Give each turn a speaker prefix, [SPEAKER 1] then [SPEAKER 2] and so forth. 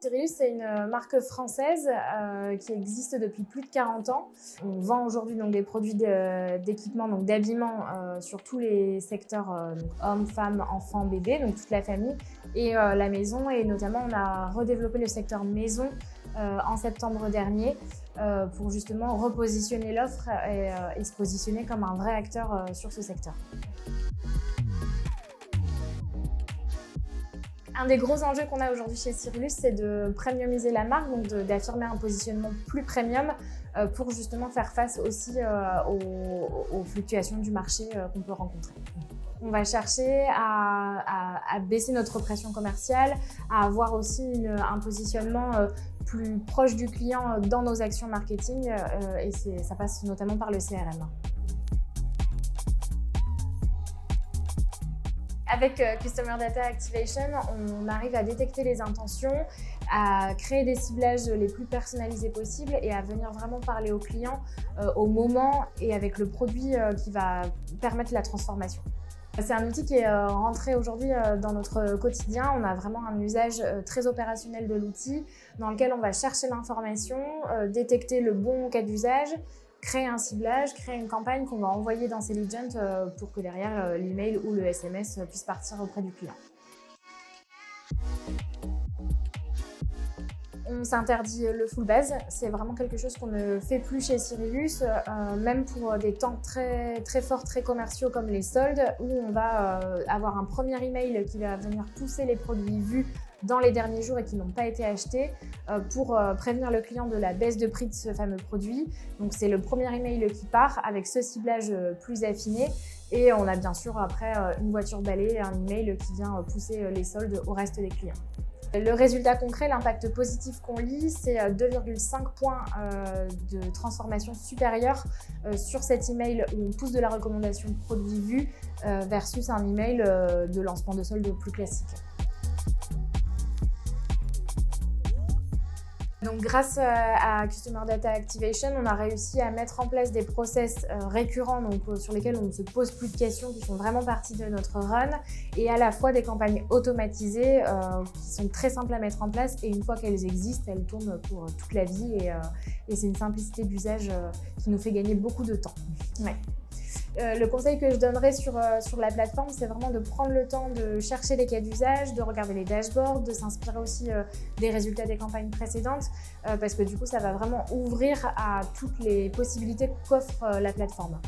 [SPEAKER 1] Cyrillus, c'est une marque française qui existe depuis plus de 40 ans. On vend aujourd'hui donc des produits d'équipement, donc d'habillement sur tous les secteurs, donc hommes, femmes, enfants, bébés, donc toute la famille et la maison. Et notamment, on a redéveloppé le secteur maison en septembre dernier pour justement repositionner l'offre et se positionner comme un vrai acteur sur ce secteur. Un des gros enjeux qu'on a aujourd'hui chez Cyrillus, c'est de premiumiser la marque, donc d'affirmer un positionnement plus premium pour justement faire face aussi aux fluctuations du marché qu'on peut rencontrer. On va chercher à baisser notre pression commerciale, à avoir aussi un positionnement plus proche du client dans nos actions marketing et ça passe notamment par le CRM. Avec Customer Data Activation, on arrive à détecter les intentions, à créer des ciblages les plus personnalisés possibles et à venir vraiment parler au client au moment et avec le produit qui va permettre la transformation. C'est un outil qui est rentré aujourd'hui dans notre quotidien. On a vraiment un usage très opérationnel de l'outil dans lequel on va chercher l'information, détecter le bon cas d'usage, créer un ciblage, créer une campagne qu'on va envoyer dans Selligent pour que derrière l'email ou le SMS puisse partir auprès du client. On s'interdit le full base, c'est vraiment quelque chose qu'on ne fait plus chez Cyrillus, même pour des temps très forts, très commerciaux comme les soldes, où on va avoir un premier email qui va venir pousser les produits vus dans les derniers jours et qui n'ont pas été achetés pour prévenir le client de la baisse de prix de ce fameux produit. Donc c'est le premier email qui part avec ce ciblage plus affiné et on a bien sûr après une voiture balai, un email qui vient pousser les soldes au reste des clients. Le résultat concret, l'impact positif qu'on lit, c'est 2,5 points de transformation supérieure sur cet email où on pousse de la recommandation de produits vus versus un email de lancement de solde plus classique. Donc, grâce à Customer Data Activation, on a réussi à mettre en place des process récurrents sur lesquels on ne se pose plus de questions, qui font vraiment partie de notre run, et à la fois des campagnes automatisées qui sont très simples à mettre en place, et une fois qu'elles existent, elles tournent pour toute la vie, et c'est une simplicité d'usage qui nous fait gagner beaucoup de temps. Ouais. Le conseil que je donnerais sur la plateforme, c'est vraiment de prendre le temps de chercher les cas d'usage, de regarder les dashboards, de s'inspirer aussi des résultats des campagnes précédentes, parce que du coup, ça va vraiment ouvrir à toutes les possibilités qu'offre la plateforme.